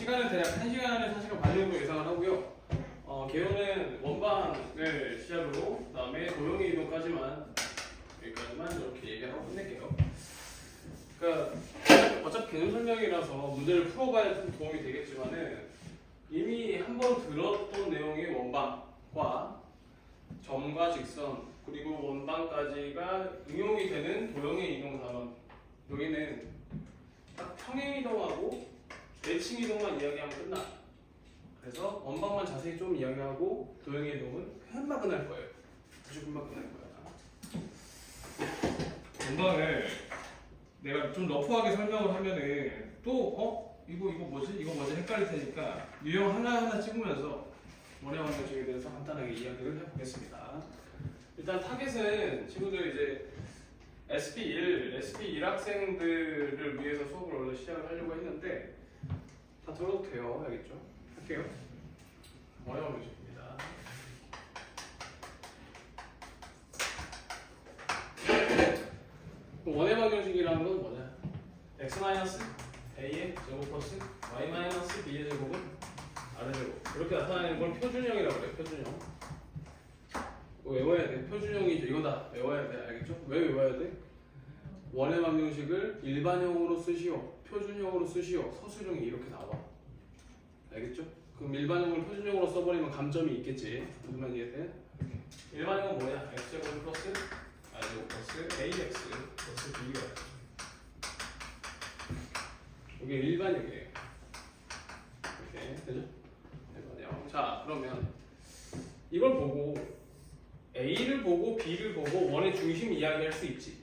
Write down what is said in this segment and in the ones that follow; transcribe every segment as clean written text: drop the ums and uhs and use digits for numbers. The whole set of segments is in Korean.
시간은 대략 1시간에서 1시간 반 정도 예상을 하고요. 개요는 원방을 시작으로 그다음에 도형의 이동까지만 여기까지만 이렇게 얘기하고 끝낼게요. 그러니까 어차피 개념 설명이라서 문제를 풀어봐야 좀 도움이 되겠지만은 이미 한번 들었던 내용의 원방과 점과 직선 그리고 원방까지가 응용이 되는 도형의 이동 단원. 여기는 딱 평행 이동하고 대칭 이동만 이야기하면 끝나. 그래서 원방만 자세히 좀 이야기하고 도형의 이동은 금방 끝날 거예요. 아주 금방 끝날 거야. 원방을 내가 좀 러프하게 설명을 하면은 또 이거 뭐지 헷갈릴 테니까 유형 하나하나 찍으면서 원의 방정식에 대해서 간단하게 이야기를 해보겠습니다. 일단 타겟은 친구들 이제 SP1 학생들을 위해서 수업을 원래 시작을 하려고 했는데 다 들어도 돼요. 알겠죠? 할게요. 원의 방정식입니다. 원의 방정식이라는 건 뭐냐? x-a의 제곱 플러스 y-b의 제곱은 r의 제곱 이렇게 나타내는 걸 표준형이라고 그래요. 표준형. 외워야 돼. 표준형이죠. 이거다. 외워야 돼. 알겠죠? 왜 외워야 돼? 원의 방정식을 일반형으로 쓰시오, 표준형으로 쓰시오, 서술형이 이렇게 나와. 알겠죠? 그럼 일반형을 표준형으로 써버리면 감점이 있겠지. 무슨 이해돼? 일반형은 뭐야? x제곱 플러스 y제곱 플러스 ax 플러스 by. 이게 일반형이에요. 이렇게 되죠? 일반형. 자, 그러면 이걸 보고 A를 보고 B를 보고 원의 중심 이야기할 수 있지.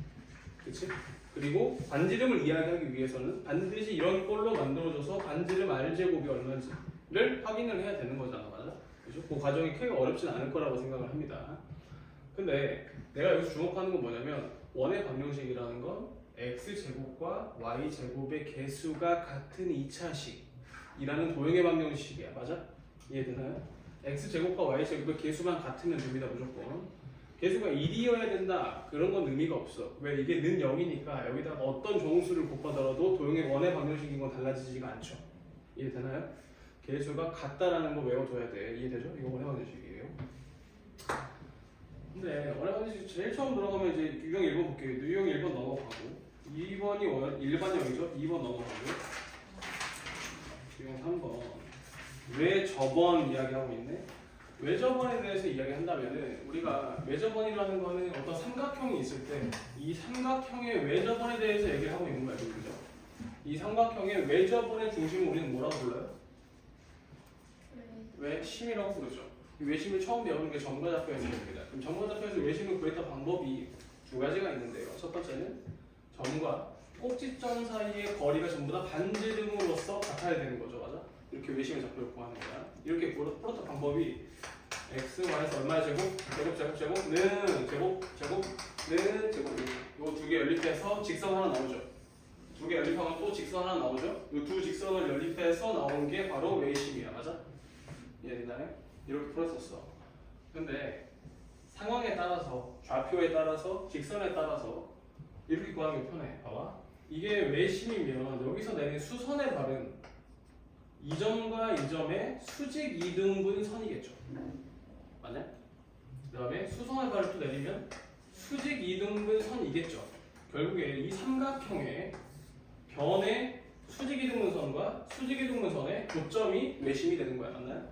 그치? 그리고 반지름을 이야기하기 위해서는 반드시 이런 꼴로 만들어줘서 반지름 R제곱이 얼마인지를 확인을 해야 되는 거잖아. 맞아? 그죠? 그 과정이 크게 어렵진 않을 거라고 생각을 합니다. 근데 내가 여기서 주목하는 건 뭐냐면 원의 방정식이라는 건 X제곱과 Y제곱의 개수가 같은 2차식이라는 도형의 방정식이야. 맞아? 이해되나요? X제곱과 Y제곱의 개수만 같으면 됩니다. 무조건. 개수가 1이어야 된다. 그런 건 의미가 없어. 왜? 이게 는 0이니까 여기다 어떤 정수를 곱하더라도 도형의 원의 방정식인 건 달라지지가 않죠. 이해되나요? 개수가 같다라는 거 외워둬야 돼. 이해되죠? 이거 원의 방정식이에요. 근데 원의 방정식 제일 처음 들어가면 이제 유형 1번 볼게요. 유형 1번 넘어가고 2번이 일반형이죠. 2번 넘어가고 유형 3번 왜 저번 이야기하고 있네? 왜 저번에 대해서 이야기한다면은 우리가 왜 저번이라는 거는 어떤 삼각형이 있을 때 이 삼각형의 왜 저번에 대해서 얘기를 하고 있는 거예요. 그죠? 이 삼각형의 왜 저번의 중심을 우리는 뭐라고 불러요? 외심이라고 부르죠. 이 외심을 처음 배우는 게 점과좌표에서 됩니다. 그럼 점과좌표에서 외심을 구했던 방법이 두 가지가 있는데요. 첫 번째는 점과 꼭지점 사이의 거리가 전부 다 반지름으로서 같아야 되는 거죠. 맞아? 이렇게 외심의 좌표를 구하는 거야. 이렇게 풀었던 방법이 x, y에서 얼마의 제곱? 는 제곱 요 두 개 연립해서 직선 하나 나오죠. 두 개 연립하면 또 직선 하나 나오죠. 요 두 직선을 연립해서 나온 게 바로 외심이야. 맞아? 이해되나요? 이렇게 풀었었어. 근데 상황에 따라서 좌표에 따라서 직선에 따라서 이렇게 구하는 게 편해. 봐봐. 이게 외심이면 여기서 내린 수선의 발은 이 점과 이 점의 수직 이등분 선이겠죠. 맞냐? 그 다음에 수선의 발을 또 내리면 수직 이등분 선이겠죠. 결국에 이 삼각형의 변의 수직 이등분 선과 수직 이등분 선의 교점이 외심이 되는 거야. 맞나요?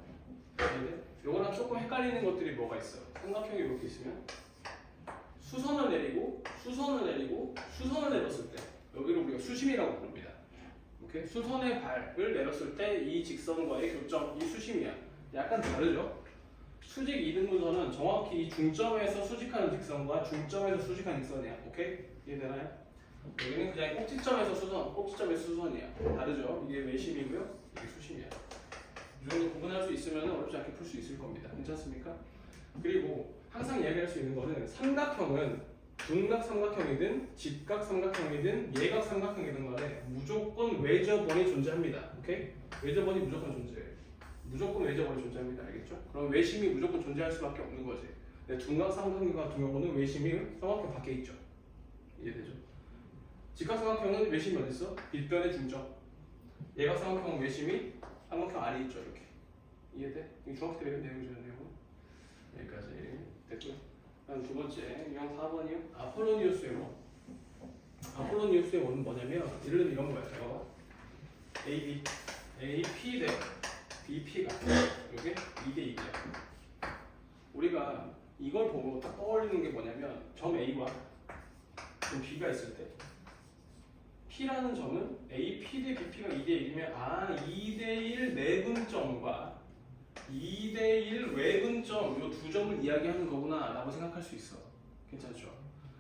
근데 요거랑 조금 헷갈리는 것들이 뭐가 있어요. 삼각형이 이렇게 있으면 수선을 내리고 내렸을 때 여기를 우리가 수심이라고 부릅니다. 오케이? 수선의 발을 내렸을 때 이 직선과의 교점, 이 수심이야. 약간 다르죠? 수직 이등분선은 정확히 이 중점에서 수직하는 직선과 중점에서 수직하는 직선이야. 오케이? 이해되나요? 여기는 그냥 꼭지점에서 수선이야. 다르죠? 이게 외심이고요. 이게 수심이야. 이 정도 구분할 수 있으면 어렵지 않게 풀 수 있을 겁니다. 괜찮습니까? 그리고 항상 이야기할 수 있는 거는 삼각형은 둔각 삼각형이든 직각 삼각형이든 예각 삼각형이든 간에 무조건 외접원이 존재합니다. 오케이? 외접원이 무조건 존재해요. 무조건 외접원이 존재합니다. 알겠죠? 그럼 외심이 무조건 존재할 수밖에 없는 거지. 근데 둔각 삼각형 같은 경우는 외심이 삼각형 밖에 있죠. 이해되죠? 직각 삼각형은 외심이 어디 있어? 빗변의 중점. 예각 삼각형은 외심이 삼각형 아래 있죠 이렇게. 이해돼? 이 중학교 때 배운 내용이죠 내용. 여기까지 됐고요. 다음 두 번째 유형 4번이요. 아폴로니우스의 원. 아폴로니우스의 원은 뭐냐면 예를 들면 이런 거야. 잠깐만. AB, AP 대 BP가 이게 2대 2야. 우리가 이걸 보고 딱 떠올리는 게 뭐냐면 점 A와 점 B가 있을 때 P라는 점은 AP 대 BP가 2대 1이면 2대 1 내분점과 2대 1 외분점 이 두 점을 이야기하는 거구나 라고 생각할 수 있어. 괜찮죠?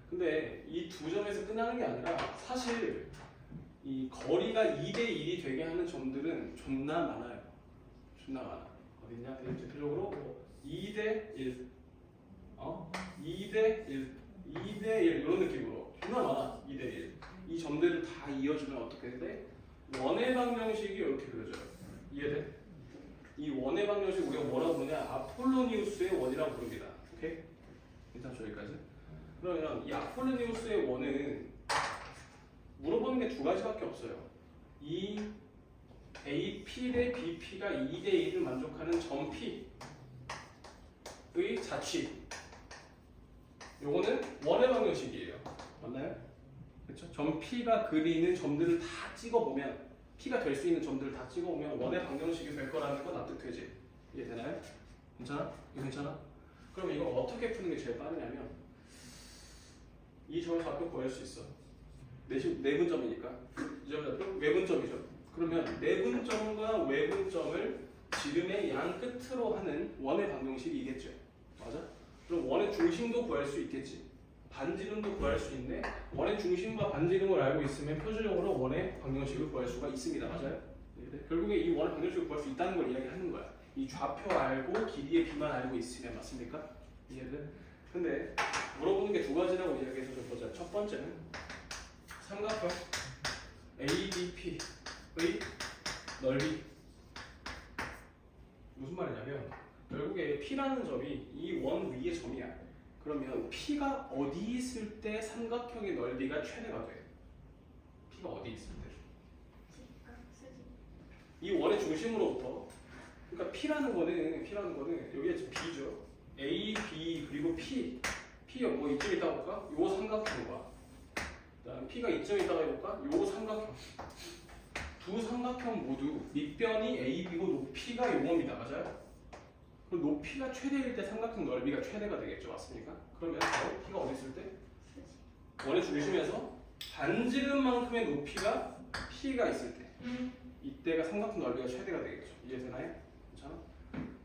근데 이 두 점에서 끝나는 게 아니라 사실 이 거리가 2대 1이 되게 하는 점들은 존나 많아요. 존나 많아. 어딨냐? 대표적으로 2대 1 2대 1 2대 1 이런 느낌으로 존나 많아. 2대 1 이 점들을 다 이어주면 어떻게 돼? 원의 방정식이 이렇게 그려져요. 이해돼? 이 원의 방정식 우리가 뭐라고 부르냐? 아폴로니우스의 원이라고 부릅니다. 오케이? 괜찮죠? 여기까지? 그러면 이 아폴로니우스의 원은 물어보는 게 두 가지밖에 없어요. 이 AP 대 BP가 2대 1을 만족하는 점 P의 자취. 요거는 원의 방정식이에요. 맞나요? 그렇죠? 점 P가 그리는 점들을 다 찍어보면 P가 될 수 있는 점들을 다 찍어보면 원의 방정식이 될 거라는 거 납득되지? 이해되나요? 괜찮아? 이거 괜찮아? 그럼 이거 어떻게 푸는 게 제일 빠르냐면 이 점을 좌표 구할 수 있어. 내분점이니까 이 점을 좌표 외분점이죠. 그러면 내분점과 외분점을 지름의 양 끝으로 하는 원의 방정식이겠죠. 맞아? 그럼 원의 중심도 구할 수 있겠지. 반지름도 구할 수 있네. 원의 중심과 반지름을 알고 있으면 표준적으로 원의 방정식을 구할 수가 있습니다. 맞아요? 결국에 이 원의 방정식을 구할 수 있다는 걸 이야기하는 거야. 이 좌표 알고 길이의 비만 알고 있으면. 맞습니까? 이해돼? 근데 물어보는 게 두 가지라고 이야기해서 좀 보자. 첫 번째는 삼각형 ABP의 넓이. 무슨 말이냐면 결국에 P라는 점이 이 원 위의 점이야. 그러면 P가 어디 있을 때 삼각형의 넓이가 최대가 돼? P가 어디 있을 때? 이 원의 중심으로부터. 그러니까 P라는 거는 여기가 지금 B죠. A, B 그리고 P가 뭐 이쯤 있다 볼까? 요 삼각형과 그다음 P가 이쯤 있다가 해볼까? 요 삼각형. 두 삼각형 모두 밑변이 AB고 높이가 요겁니다. 맞아요? 그럼 높이가 최대일 때 삼각형 넓이가 최대가 되겠죠. 맞습니까? 그러면 P가 어디 있을 때? 원의 중심에서 반지름만큼의 높이가 P가 있을 때 이때가 삼각형 넓이가 최대가 되겠죠. 이해되나요? 괜찮아?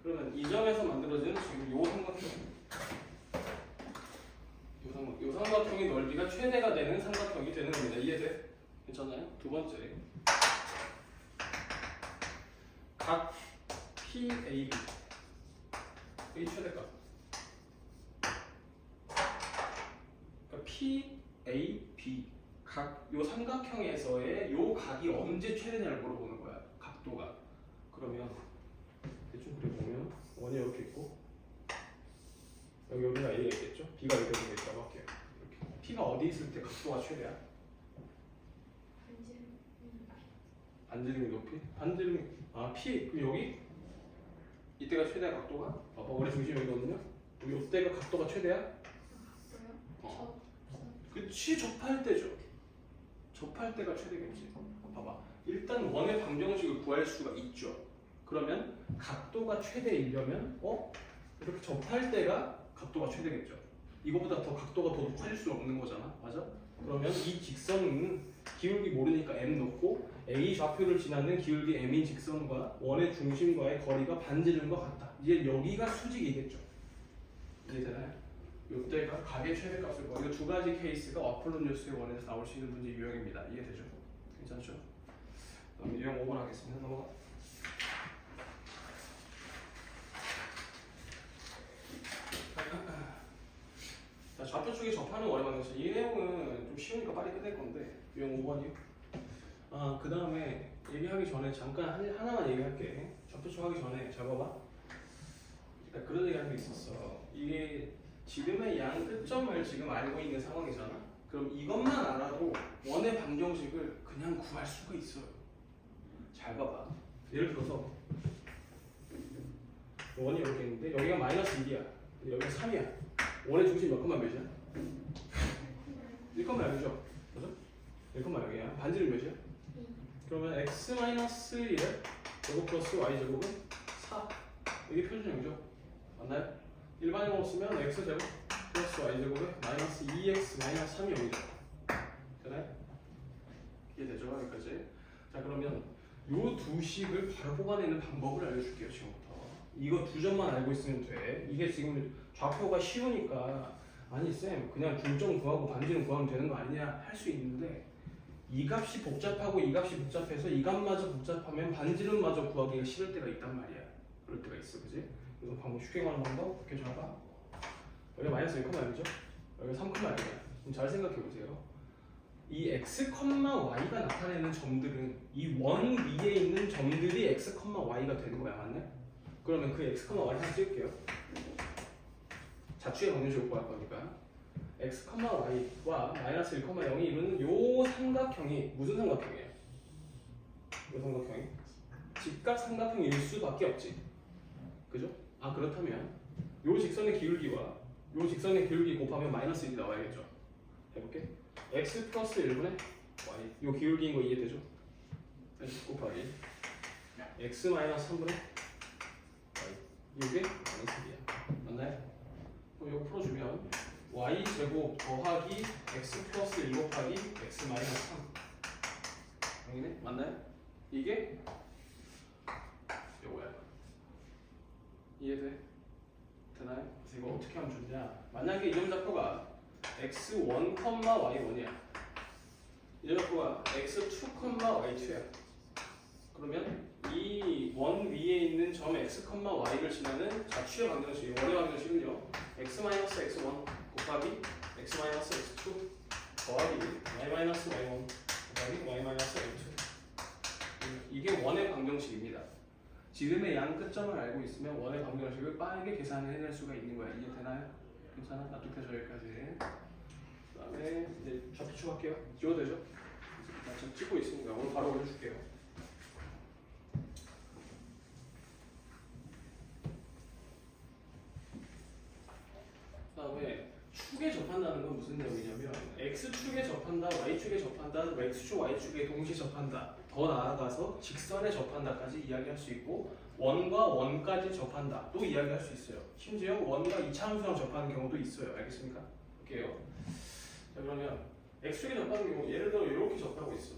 그러면 이 점에서 만들어지는 지금 요 삼각형의 넓이가 최대가 되는 삼각형이 되는 겁니다. 이해돼? 괜찮나요? 두 번째 각 PAB 이 최대값. 그러니까 PAB 각 요 삼각형에서의 요 각이 언제 최대냐를 물어보는 거야. 각도가. 그러면 대충 그려보면 원이 이렇게 있고 여기가 A가 있겠죠. B가 이렇게 있다고 할게요. 이렇게. P가 어디 있을 때 각도가 최대야? 반지름이 높이? 반지름이 P 그럼 여기 이때가 최대 각도가 봐봐 원의 중심이 여기거든요. 이때가 각도가 최대야? 그치 접할 때죠. 접할 때가 최대겠지. 봐봐 일단 원의 방정식을 구할 수가 있죠. 그러면 각도가 최대이려면 이렇게 접할 때가 각도가 최대겠죠. 이거보다 더 각도가 더 높아질 수는 없는 거잖아. 맞아? 그러면 이 직선은 기울기 모르니까 m 놓고 A 좌표를 지나는 기울기 m인 직선과 원의 중심과의 거리가 반지름과 같다. 이제 여기가 수직이겠죠. 이해되나요? 이때가 각의 최대값을 구하는 두 가지 케이스가 아폴로니우스의 원에서 나올 수 있는 문제 유형입니다. 이해되죠? 괜찮죠? 그럼 유형 5번 하겠습니다. 넘어가. 자, 좌표 쪽에 접하는 원의 방정식. 이 내용은 좀 쉬우니까 빨리 끝낼 건데 유형 5번이요. 그 다음에 얘기하기 전에 잠깐 하나만 얘기할게. 좌표 쪽 하기 전에 잘 봐봐. 그러니까 그런 얘기하는 게 있었어. 이게 지름의 양 끝점을 지금 알고 있는 상황이잖아. 그럼 이것만 알아도 원의 방정식을 그냥 구할 수가 있어요. 잘 봐봐. 예를 들어서 원이 이렇게 있는데 여기가 마이너스 1이야. 여기가 3이야. 원의 중심 몇 컴마 몇이야? 1컴마 0이죠? 그죠? 1컴마 0이야. 반지름 몇이야? 그러면 x 마이너스 1 제곱 플러스 y 제곱은 4. 이게 표준형이죠? 맞나요? 일반형으로 쓰면 x 제곱 플러스 y 제곱에 마이너스 2x 마이너스 3이 0이죠. 되나요? 이해되죠? 여기까지. 자 그러면 요 두 식을 바로 뽑아내는 방법을 알려줄게요. 지금부터. 이거 두 점만 알고 있으면 돼. 이게 지금 좌표가 쉬우니까 아니 쌤 그냥 중점 구하고 반지름 구하면 되는 거 아니냐 할 수 있는데 이 값이 복잡하고 이 값이 복잡해서 이 값마저 복잡하면 반지름마저 구하기가 싫을 때가 있단 말이야. 그럴 때가 있어, 그지? 그래서 방법 쉽게 구하는 방법 이렇게 잡아. 여기 마이너스 1,0이죠? 여기 3,0이야. 그럼 잘 생각해 보세요. 이 x, y가 나타내는 점들은 이 원 위에 있는 점들이 x, y가 되는 거야, 맞네? 그러면 그 x, y 하나 찍을게요. 자추의 방정식을 구할 거니까 x, y와 마이너스 1, 0이 이루는 요 삼각형이 무슨 삼각형이에요? 요 삼각형이 직각 삼각형일 수밖에 없지. 그죠? 아 그렇다면 요 직선의 기울기와 요 직선의 기울기 곱하면 마이너스 1이 나와야겠죠. 해볼게. x 플러스 1분의 y 요 기울기인 거 이해되죠? 곱하기 x 마이너스 3분의 y 이게 마이너스 1이야. 맞나요? 그럼 이거 풀어주면 y 제곱 더하기 x 플러스 1 곱하기 x 마이너스 3 여기네? 맞나요? 이게 요거야. 이해돼? 되나요? 그래서 이거 어떻게 하면 좋냐? 만약에 이 점좌표가 x1, y1이야. 이 점좌표가 x2, y2야. 그러면 이 원 위에 있는 점 x, y를 지나는 자추의 방정식, 원의 방정식은요. x-x1 곱하기 x-x2 더하기 y-y1 곱하기 y-y2 이게 원의 방정식입니다. 지름의 양 끝점을 알고 있으면 원의 방정식을 빠르게 계산을 해낼 수가 있는 거야. 이해되나요? 괜찮아? 납득해서 여기까지. 그 다음에 이제 좌표 추가할게요. 지워도 되죠? 나 지금 찍고 있으니까 오늘 바로 올려줄게요. 그다음에 축에 접한다는 건 무슨 내용이냐면 x축에 접한다, y축에 접한다, x축, y축에 동시에 접한다. 더 나아가서 직선에 접한다까지 이야기할 수 있고 원과 원까지 접한다 또 이야기할 수 있어요. 심지어 원과 이차함수랑 접하는 경우도 있어요. 알겠습니까? 볼게요. 자 그러면 x축에 접하는 경우 예를 들어 이렇게 접하고 있어.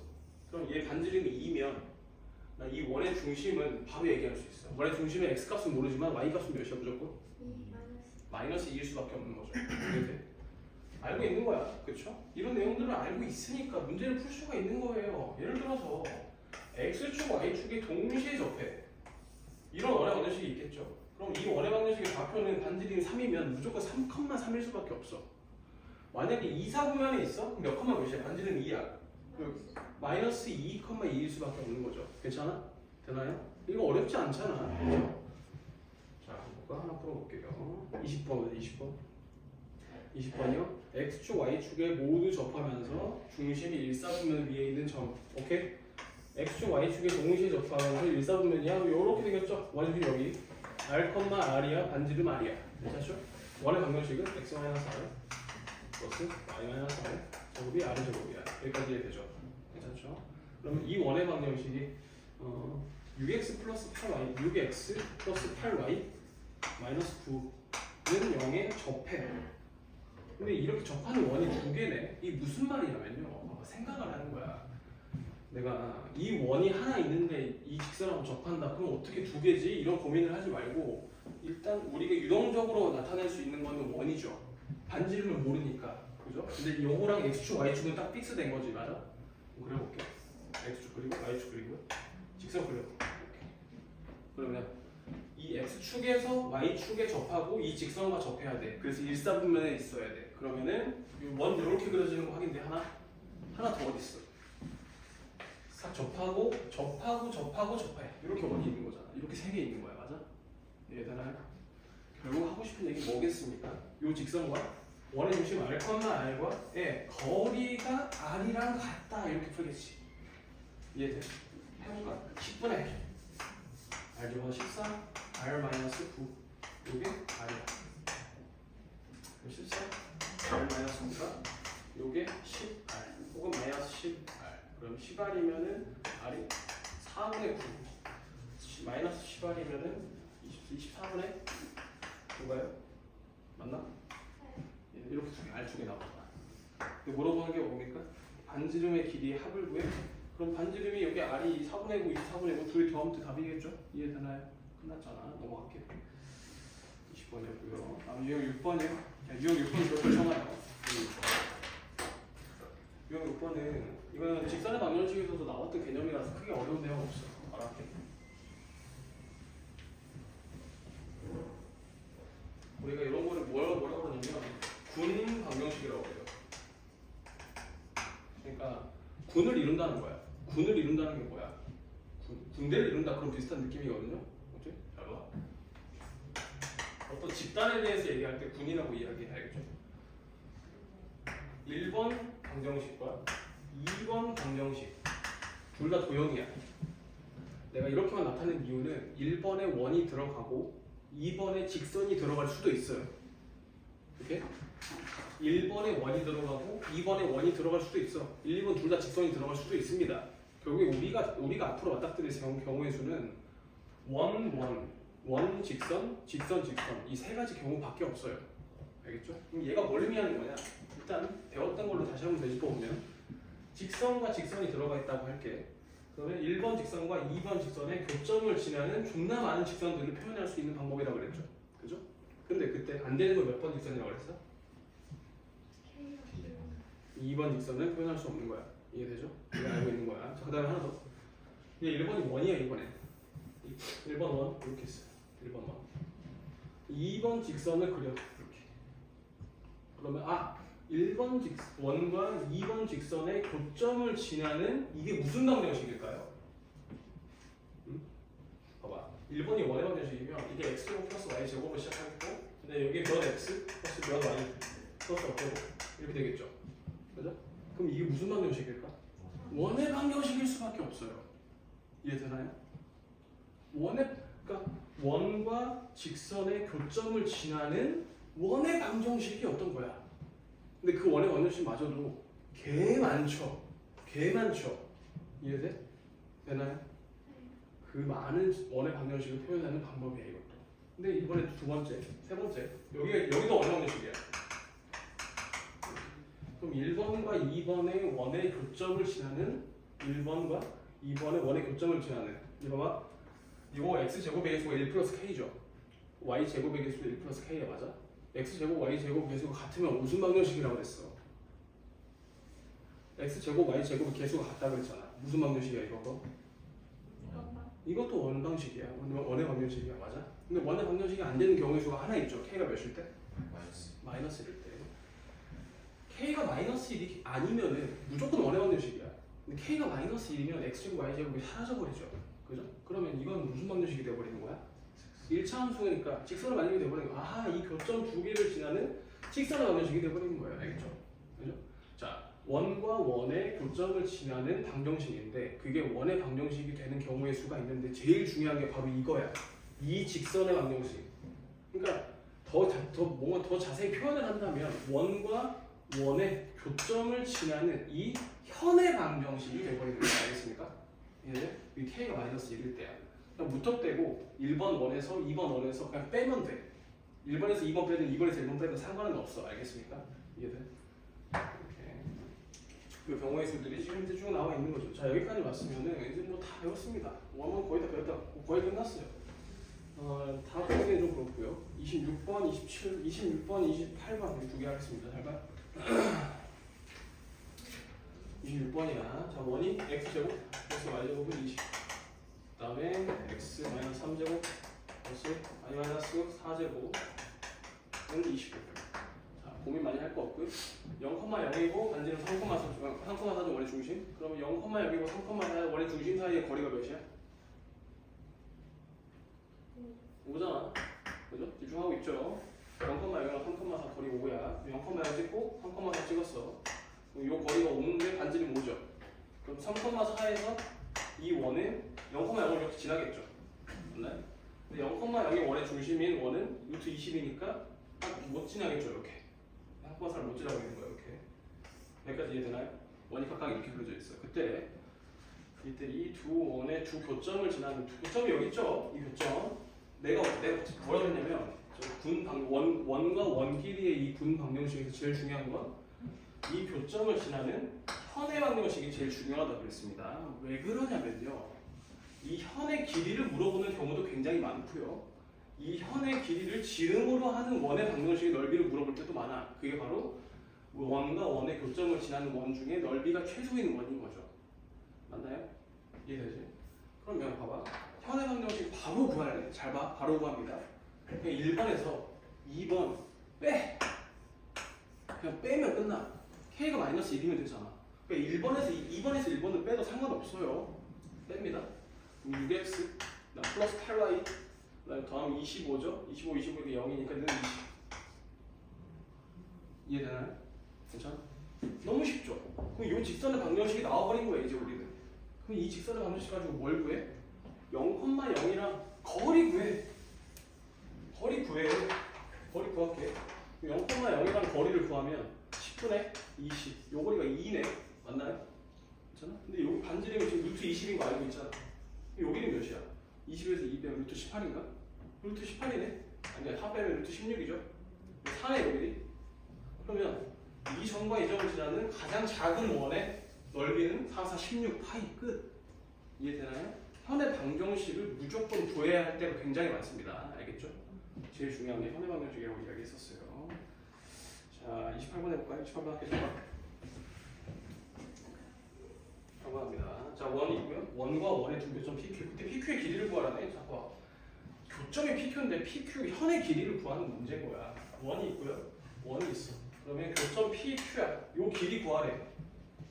그럼 얘 반지름이 2면 나 이 원의 중심은 바로 얘기할 수 있어. 원의 중심의 x값은 모르지만 y값은 몇이야 무조건? 마이너스 2일 수밖에 없는 거죠. 이렇게 알고 있는 거야. 그렇죠? 이런 내용들을 알고 있으니까 문제를 풀 수가 있는 거예요. 예를 들어서 x축, y축이 동시에 접해. 이런 원의 방정식이 있겠죠. 그럼 이 원의 방정식의 좌표는 반지름이 3이면 무조건 3,3일 수밖에 없어. 만약에 2, 4분면에 있어? 그럼 몇 컴마 몇이야? 반지름이 2야. 마이너스 2,2일 수밖에 없는 거죠. 괜찮아? 되나요? 이거 어렵지 않잖아. 그렇죠? 자, 이거 하나 풀어볼게요. 20번, 20번이요. x축, y축에 모두 접하면서 중심이 일사분면 위에 있는 점. 오케이? x축, y축에 동시에 접하면서 일사분면이야. 요렇게 생겼죠? 완전히 여기 r,r이야. 반지름 r이야. 괜찮죠? 원의 방정식은 x-r 플러스 y-r 제곱이 r 제곱이야. 여기까지 되죠? 괜찮죠? 그럼 이 원의 방정식이 6x 플러스 8y, 6x 플러스 8y 마이너스 9는 0에 접해. 근데 이렇게 접하는 원이 두 개네. 이게 무슨 말이냐면요. 생각을 하는 거야. 내가 이 원이 하나 있는데 이 직선하고 접한다. 그럼 어떻게 두 개지? 이런 고민을 하지 말고 일단 우리가 유동적으로 나타낼 수 있는 거는 원이죠. 반지름을 모르니까. 그죠? 근데 요거랑 x축, y축은 딱 픽스된 거지. 맞아? 그려볼게. x축 그리고 y축 그리고 직선 그려볼게. 그러면 이 x축에서 y축에 접하고 이 직선과 접해야 돼. 그래서 일사분면에 있어야 돼. 그러면은 원 이렇게 그려지는 거 확인돼. 하나 더 어디 있어? 싹 접하고 접해. 이렇게 원이 있는 거잖아. 이렇게 세 개 있는 거야. 맞아? 이해되나요? 결국 하고 싶은 얘기 뭐겠습니까? 이 직선과 원의 중심 r,r과의 거리가 r이랑 같다. 이렇게 풀겠지. 이해돼? 해볼까? 10분의 r 집어서 14 r 마이너스 9 요게 r이야. 14 r 마이너스 9가 요게 10r 혹은 마이너스 10r. 그럼 10r이면은 r이 4분의 9 마이너스 10r이면은 24분의 9가요? 맞나? 이렇게 r 두 개 나왔다. 물어보는 게 뭡니까? 반지름의 길이의 합을 구해? 그럼 반지름이 여기 r이 4분의 9, 24분의 9 둘이 더하면 답이겠죠? 이해되나요? 끝났잖아. 넘어갈게요. 20번이었고요. 다음 유형 6번이요. 유형 6번 그렇게 정하요. 유형 6번은 이거는 직선의 방정식에서도 나왔던 개념이라서 크게 어려운 내용 없어. 알았게. 우리가 이런 거를 뭐라고 그러냐면 군 방정식이라고 해요. 그러니까 군을 이룬다는 거야. 군을 이룬다는 게 뭐야? 군대를 이룬다 그런 비슷한 느낌이거든요. 어때? 잘 봐. 어떤 집단에 대해서 얘기할 때 군이라고 이야기해야겠죠. 1번 방정식과 2번 방정식 둘 다 도형이야. 내가 이렇게만 나타낸 이유는 1번에 원이 들어가고 2번에 직선이 들어갈 수도 있어요. 이렇게 1번에 원이 들어가고 2번에 원이 들어갈 수도 있어. 1, 2번 둘 다 직선이 들어갈 수도 있습니다. 결국에 우리가 앞으로 맞닥뜨릴 경우의 수는 원 직선 이 세 가지 경우밖에 없어요. 알겠죠? 그럼 얘가 뭘 의미하는 거냐? 일단 배웠던 걸로 다시 한번 되짚어보면 직선과 직선이 들어가 있다고 할게. 그러면 1번 직선과 2번 직선의 교점을 지나는 존나 많은 직선들을 표현할 수 있는 방법이라고 그랬죠. 그죠? 근데 그때 안 되는 걸 몇 번 직선이라고 그랬어? 2번 직선은 표현할 수 없는 거야. 이해되죠? 이거 알고 있는 거야. 자, 그 다음에 하나 더. 이게 1번이 원이야, 이번에. 1번 원, 이렇게 했어요. 1번 원. 2번 직선을 그려. 이렇게. 그러면, 1번 원과 2번 직선의 교점을 지나는 이게 무슨 방정식일까요? 응? 봐봐. 1번이 원의 방정식이면 이게 x제곱 플러스 y제곱으로 시작하겠고, 근데 여기 몇 x 플러스 몇 y 플러스 어쩌고 이렇게 되겠죠. 그죠? 그럼 이게 무슨 방정식일까? 원의 방정식일 수밖에 없어요. 이해되나요? 그러니까 원과 직선의 교점을 지나는 원의 방정식이 어떤 거야? 근데 그 원의 방정식마저도 개 많죠. 이해돼? 되나요? 그 많은 원의 방정식을 표현하는 방법이에요, 이것도. 근데 이번에 세 번째. 여기도 원의 방정식이야. 그럼 1번과 2번의 원의 교점을 지나는 1번과 2번의 원의 교점을 지나는 이거 봐. 이거 x제곱의 개수가 1 플러스 k죠. y제곱의 개수도 1 플러스 k야, 맞아? x제곱 y제곱 개수가 같으면 무슨 방정식이라고 그랬어? x제곱 y제곱 개수가 같다 그랬잖아. 무슨 방정식이야 이거? 이것도 원 방식이야. 원의 방정식이야, 맞아? 근데 원의 방정식이 안 되는 경우의 수가 하나 있죠. k가 몇일 때? 마이너스 1일 때. k가 마이너스 1이 아니면은 무조건 원의 방정식이야. 근데 k가 마이너스 1이면 x제곱 y제곱이 사라져버리죠. 그죠? 그러면 이건 무슨 방정식이 되어버리는 거야? 1차 함수니까 직선을 만들게 되어버리는 거야. 이 교점 두 개를 지나는 직선의 방정식이 되어버리는 거예요. 알겠죠? 그죠? 자, 원과 원의 교점을 지나는 방정식인데 그게 원의 방정식이 되는 경우의 수가 있는데 제일 중요한 게 바로 이거야. 이 직선의 방정식. 그러니까 뭔가 더 자세히 표현을 한다면 원과 원의 교점을 지나는 이 현의 방정식이 되어버리는 거야. 알겠습니까? 예, 이 k가 마이너스 1일 때야. 그냥 무턱대고 1번 원에서 2번 원에서 그냥 빼면 돼. 1번에서 2번 빼든 2번에서 1번 빼든 상관은 없어. 알겠습니까? 이해돼? 이렇게. 그 경우의 수들이 지금 이제 쭉 나와 있는 거죠. 자, 여기까지 왔으면은 이제 뭐 다 배웠습니다. 원은 거의 다 배웠다. 거의 끝났어요. 다 배우기는 좀 그렇고요. 26번, 26번, 28번 두 개 하겠습니다. 잘 봐. 26번이야. 자, 원이 x제곱 플러스 y제곱은 20. 그 다음에 x 마이너스 3제곱 플러스 y 마이너스 4제곱은 25. 자, 고민 많이 할 거 없고요. 0,0이고 반지름 3,4죠. 원의 중심. 그러면 0,0이고 3,4 원의 중심 사이의 거리가 몇이야? 5잖아. 그죠? 집중하고 있죠? 0,0이랑 3,4 거리 5야. 0,0 찍고 3,4 찍었어. 이 거리가 5인데 반지름 5죠. 그럼 3,4에서 이 원은 0,0을 이렇게 지나겠죠. 맞나요? 근데 0,0의 원의 중심인 원은 루트 20이니까 못 지나겠죠 이렇게. 합방사를 못 지나고 있는 거예요 이렇게. 여기까지 이해되나요? 원이 각각 이렇게 그려져 있어요. 그때 이 두 원의 두 교점을 지나는 두 교점이 여기 있죠? 이 교점. 내가 뭐라고 했냐면 원과 원 길이의 이 분 방정식에서 제일 중요한 건 이 교점을 지나는 현의 방정식이 제일 중요하다고 그랬습니다. 왜 그러냐면요. 이 현의 길이를 물어보는 경우도 굉장히 많고요. 이 현의 길이를 지름으로 하는 원의 방정식의 넓이를 물어볼 때도 많아. 그게 바로 원과 원의 교점을 지나는 원 중에 넓이가 최소인 원인 거죠. 맞나요? 이해되지? 그러면 봐봐. 현의 방정식 바로 구할래. 잘 봐. 바로 구합니다. 그냥 1번에서 2번 빼. 그냥 빼면 끝나. K가 마이너스 1이면 되잖아. 그러니까 2번에서 1번을 빼도 상관없어요. 뺍니다. 6x 플러스 8y 그다음에 더하면 25죠? 25 이게 0이니까 는 20. 이해되나요? 괜찮아? 너무 쉽죠? 그럼 이 직선의 방정식이 나와버린 거야 이제 우리는. 그럼 이 직선의 방정식 가지고 뭘 구해? 0,0이랑 거리 구해. 거리 구할게. 0,0이랑 거리를 구하면 10분의 20. 요 거리가 2네. 맞나요? 괜찮아? 근데 여기 반지름이 지금 루트 20인 거 알고 있잖아. 여기는 몇이야? 20에서 2 빼면 루트 18인가? 루트 18이네? 아니, 4 빼면 루트 16이죠? 4네, 여기. 그러면 이 점과 이 점을 지나는 가장 작은 원의 넓이는 4, 4, 16 파이 끝. 이해되나요? 현의 방정식을 무조건 구해야 할 때가 굉장히 많습니다. 알겠죠? 제일 중요한 게 현의 방정식이라고 이야기했었어요. 자, 28번 해볼까요? 28번 할게요. 합니다. 자, 원이 있고요. 원과 원의 두 교점 PQ. 그때 PQ의 길이를 구하라네. 자, 봐. 교점이 PQ인데 PQ 현의 길이를 구하는 문제인 거야. 원이 있고요. 원이 있어. 그러면 교점 PQ야. 요 길이 구하래.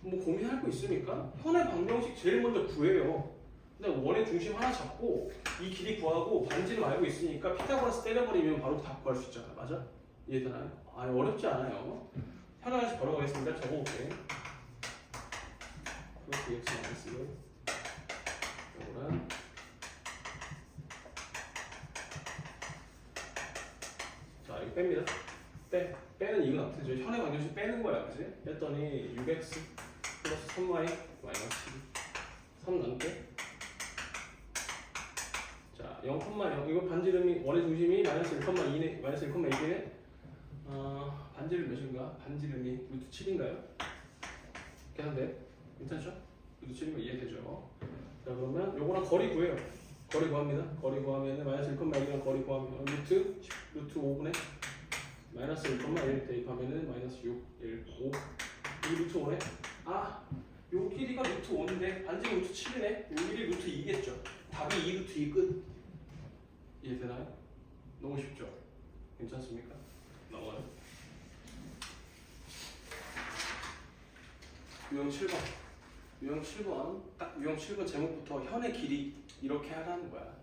뭐 고민할 거 있습니까? 현의 방정식 제일 먼저 구해요. 근데 원의 중심 하나 잡고 이 길이 구하고 반지름 알고 있으니까 피타고라스 때려버리면 바로 답 구할 수 있잖아. 맞아? 이해되나요? 아, 어렵지 않아요. 하나씩 걸어가겠습니다. 적어볼게. 플러스 x 마이너스 요거랑 자, 이거 뺍니다. 빼는 이건 어떻게 되죠? 현의 방정식 빼는 거야, 그지? 뺐더니 6x 플러스 3y 마이너스 3 남게. 자, 0,0 이거 반지름이 원의 중심이 마이너스 1,2네, 마이너스 1,2네. 반지름 몇인가? 반지름이 루트 7인가요? 계산돼? 괜찮죠? 루트 7이면 이해되죠? 자, 그러면 요거랑 거리 구해요. 거리 구합니다. 거리 구하면 마이너스 1,2랑 거리 구하면 루트 5분의 마이너스 1,1 대입하면은 마이너스 6, 1, 5. 이 루트 5네? 아, 요 길이가 루트 5인데 반지름 루트 7이네? 요 길이 루트 2겠죠? 답이 2 루트 2 끝. 이해되나요? 너무 쉽죠? 괜찮습니까? 넘어가요. 유형 7번. 유형 7번. 딱 유형 7번 제목부터 현의 길이 이렇게 하라는 거야.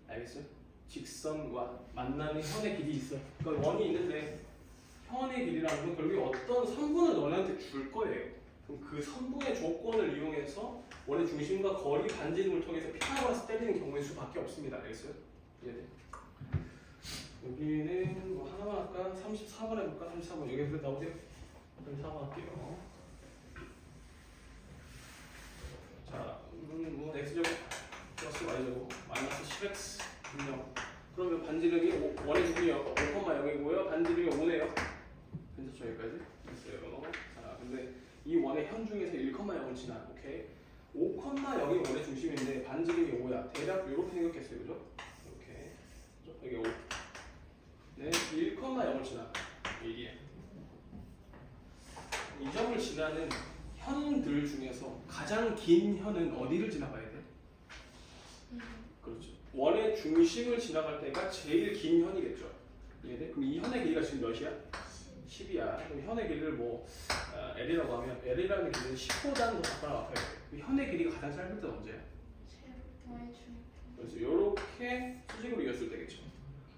알겠어요? 직선과 만나는 현의 길이 있어. 그러니까 원이 있는데 현의 길이라는 건 결국에 어떤 선분을 너네한테 줄 거예요. 그럼 그 선분의 조건을 이용해서 원의 중심과 거리 반지름을 통해서 피타고라스 때리는 경우의 수밖에 없습니다. 알겠어요? 이해돼? 여기는 뭐 하나만 할까? 34번 해볼까? 34번 여기서 나오세요? 34번 할게요. 자, 뭐 x제곱 플러스 y제곱 마이너스 10x 분명. 그러면 반지름이 원의 중심이 5,0이고요. 반지름이 5네요. 괜찮죠? 여기까지? 됐어요. 자, 근데 이 원의 현 중에서 1,0을 지나. 오케이. 5,0이 원의 중심인데 반지름이 5야. 대략 이렇게 생겼겠어요, 그죠? 이렇게. 여기 5. 네, 1,0을 지나. 이게. 이 점을 지나는 현들 중에서 가장 긴 현은 어디를 지나가야 돼? 그렇죠. 원의 중심을 지나갈 때가 제일 긴 현이겠죠. 이해돼? 그럼 이 현의 길이가 지금 몇이야? 10이야. 그럼 현의 길이를 뭐 L이라고 하면 L이라는 길이는 10보다는 더 작거나 같아요. 현의 길이가 가장 짧을 때는 언제야? 그래서 이렇게 수직으로 이었을 때겠죠.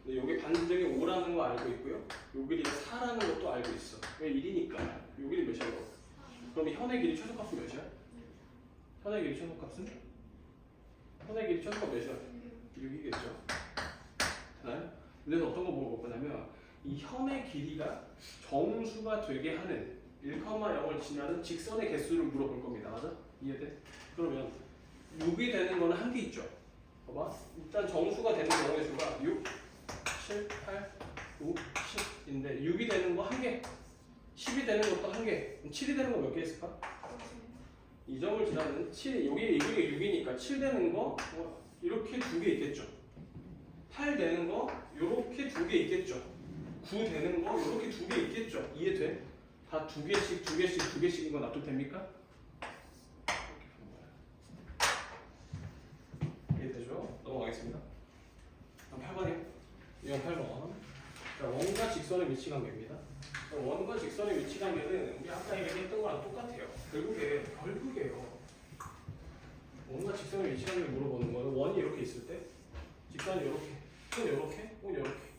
근데 여기 반지름이 5라는 거 알고 있고요. 요 길이가 4라는 것도 알고 있어. 왜 1이니까. 요 길이 몇이야? 그럼 현의 길이 최소값은 몇이야? 현의 길이 최소값은? 현의 길이 최소값 몇이야? 6이겠죠. 되나요? 그래서 어떤 거 물어볼 거냐면 이 현의 길이가 정수가 되게 하는 1,0을 지나는 직선의 개수를 물어볼 겁니다. 맞아? 이해돼? 그러면 6이 되는 거는 한 개 있죠. 봐봐. 일단 정수가 되는 경우의 수가 6, 7, 8, 9, 10인데 6이 되는 거 한 개, 10이 되는 것도 한 개, 7이 되는 거 몇 개 있을까? 이 점을 지나는 7, 여기 이게 6이니까 7 되는 거 이렇게 두 개 있겠죠. 8 되는 거 이렇게 두 개 있겠죠. 9 되는 거 이렇게 두 개 있겠죠. 이해돼? 다 두 개씩, 두 개씩, 두 개씩인 거 납득됩니까? 이해되죠? 넘어가겠습니다. 다음 8번이요. 이건 8번. 자, 원과 직선의 위치 관계입니다. 원과 직선의 위치 관계는 우리 아까 얘기했던 거랑 똑같아요. 결국에요. 원과 직선의 위치 관계를 물어보는 거는 원이 이렇게 있을 때, 직선이 이렇게, 혹은 이렇게, 혹은 이렇게.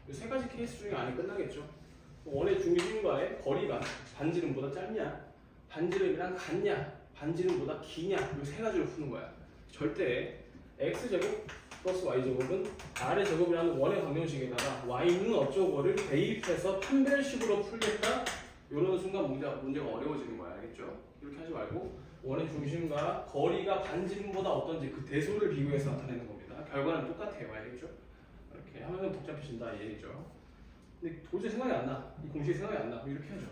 이 세 가지 케이스 중에 안에 끝나겠죠. 원의 중심과의 거리가 반지름보다 짧냐, 반지름이랑 같냐, 반지름보다 기냐, 이 세 가지로 푸는 거야. 절대 x제곱 플러스 y제곱은 r의 제곱이라는 원의 방정식에다가 y는 어쩌고를 대입해서 판별식으로 풀겠다. 이런 순간 문제가 어려워지는 거야. 알겠죠? 이렇게 하지 말고 원의 중심과 거리가 반지름보다 어떤지 그 대소를 비교해서 나타내는 겁니다. 결과는 똑같아요. 알겠죠? 이렇게 하면 복잡해진다 이 얘기죠. 근데 도저히 생각이 안 나. 이 공식이 생각이 안 나. 이렇게 하죠.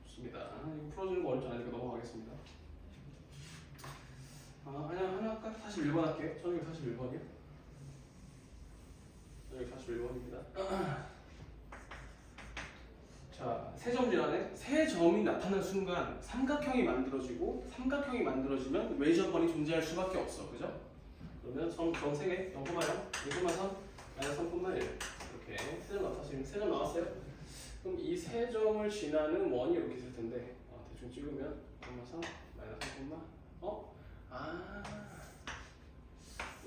좋습니다. 이거 풀어주는 거 어렵지 않으니까 넘어가겠습니다. 하나 41번 할게요. 1641번이요. 1641번입니다. 자, 세 점 지나네. 세 점이 나타난 순간 삼각형이 만들어지고 삼각형이 만들어지면 외접번이 존재할 수밖에 없어. 그죠? 그러면 점 3개, 0,0, 1,3, 마이너스 3,1 이렇게 세 점 나왔어요? 그럼 이 세 점을 지나는 원이 이렇게 있을 텐데 대충 찍으면 0,3, 마이너스 3,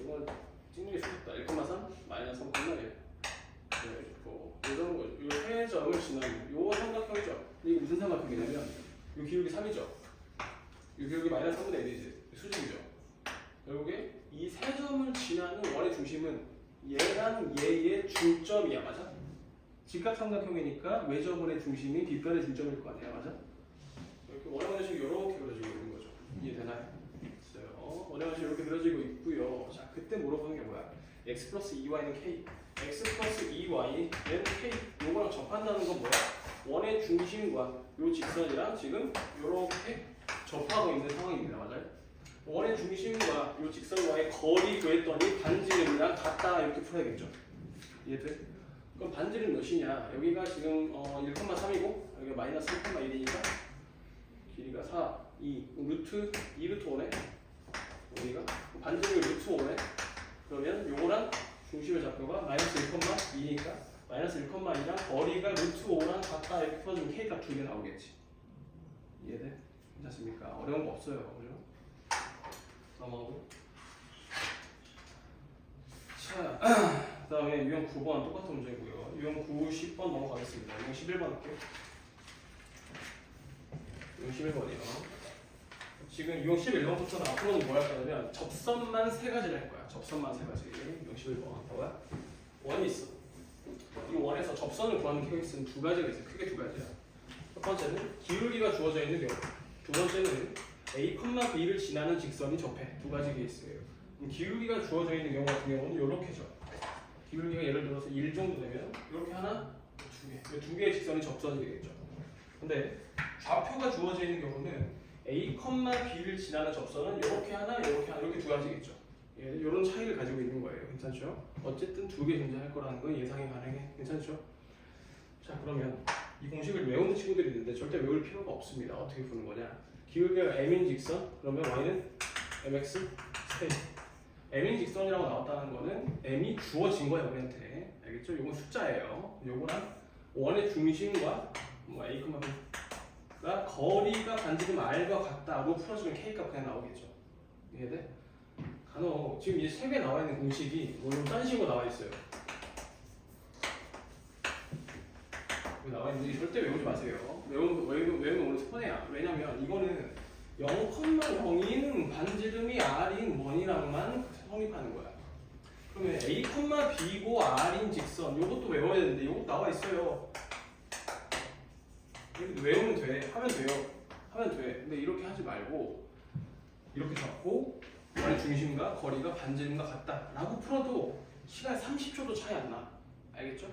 이건 찍는 게 좋겠다. 1,3 마이너스 3,1 네, 좋고 이 세 점을 지나는 요 삼각형이죠. 이게 무슨 삼각형이냐면 요 기울기 3이죠. 요 기울기 마이너스 3분의 1이지. 수직이죠. 결국에 이 세 점을 지나는 원의 중심은 얘랑 얘의 중점이야. 맞아? 직각삼각형이니까 외접원의 중심이 빗변의 중점일 거 아니야. 맞아? 이렇게 원의 방정식이 이렇게 그려지고 있는 거죠. 이해되나요? 원의 방정식이 이렇게 그려지고 있고요. 자, 그때 물어보는 게 뭐야? x 플러스 2y는 k, x 플러스 2y는 k. 요거랑 접한다는 건 뭐야? 원의 중심과 요 직선이랑 지금 이렇게 접하고 있는 상황입니다. 맞아요? 원의 중심과 요 직선과의 거리 구했더니 반지름이랑 같다 이렇게 풀어야겠죠. 이해돼? 그럼 반지름 몇이냐? 여기가 지금 1,3이고 여기가 마이너스 1,1이니까 길이가 4, 2, 루트 2루트 5네. 여기가 반지름이 루트 5네. 그러면 요거랑 중심의 좌표가 마이너스 1,2니까 마이너스 1,2랑 거리가 루트 5랑 같다 이렇게 풀어주면 k값 2개 나오겠지. 이해돼? 괜찮습니까? 어려운 거 없어요. 그죠? 넘어가고. 자, 그 다음에 유형 9번 똑같은 문제고요. 유형 9, 10번 넘어가겠습니다. 유형 11번 할게요. 유형 11번이요. 지금 유형 11번부터는 앞으로는 뭐 할 거냐면 접선만 세 가지를 할 거야. 접선만 세 가지. 유형 11번. 봐봐. 원이 있어. 이 원에서 접선을 구하는 케이스는 두 가지가 있어요. 크게 두 가지야. 첫 번째는 기울기가 주어져 있는 경우. 두 번째는 A, B를 지나는 직선이 접해. 두 가지 케이스예요. 기울기가 주어져 있는 경우 같은 경우는 이렇게죠. 기울기가 예를 들어서 1 정도 되면 이렇게 하나, 두 개. 두 개의 직선이 접선이 되겠죠. 근데 좌표가 주어져 있는 경우는 A, B를 지나는 접선은 이렇게 하나, 이렇게 두 가지겠죠. 이런 차이를 가지고 있는 거예요. 괜찮죠? 어쨌든 두 개 존재할 거라는 건 예상이 가능해. 괜찮죠? 자, 그러면 이 공식을 외우는 친구들이 있는데 절대 외울 필요가 없습니다. 어떻게 푸는 거냐? 기울기가 m인 직선, 그러면 y는 mx 스테이트. m인 직선이라고 나왔다는 거는 m이 주어진 거야 우리한테. 알겠죠? 이건 숫자예요. 요거랑 원의 중심과 a, b가 거리가 반지름 r과 같다로 풀어주면 k값 그냥 나오겠죠. 이해돼? 간혹 지금 이제 세 개 나와 있는 공식이 딴 식으로 나와 있어요. 나와 있는데 절대 외우지 마세요. 외우면 오늘 손해야. 왜냐면 이거는 0,0인 반지름이 r인 원이랑만 성립하는 거야. 그러면 A, B고 R인 직선 요것도 외워야 되는데 요것도 나와 있어요. 이렇게 외우면 돼. 하면 돼요. 하면 돼. 근데 이렇게 하지 말고 이렇게 잡고 원의 중심과 거리가 반지름과 같다 라고 풀어도 시간 30초도 차이 안 나. 알겠죠?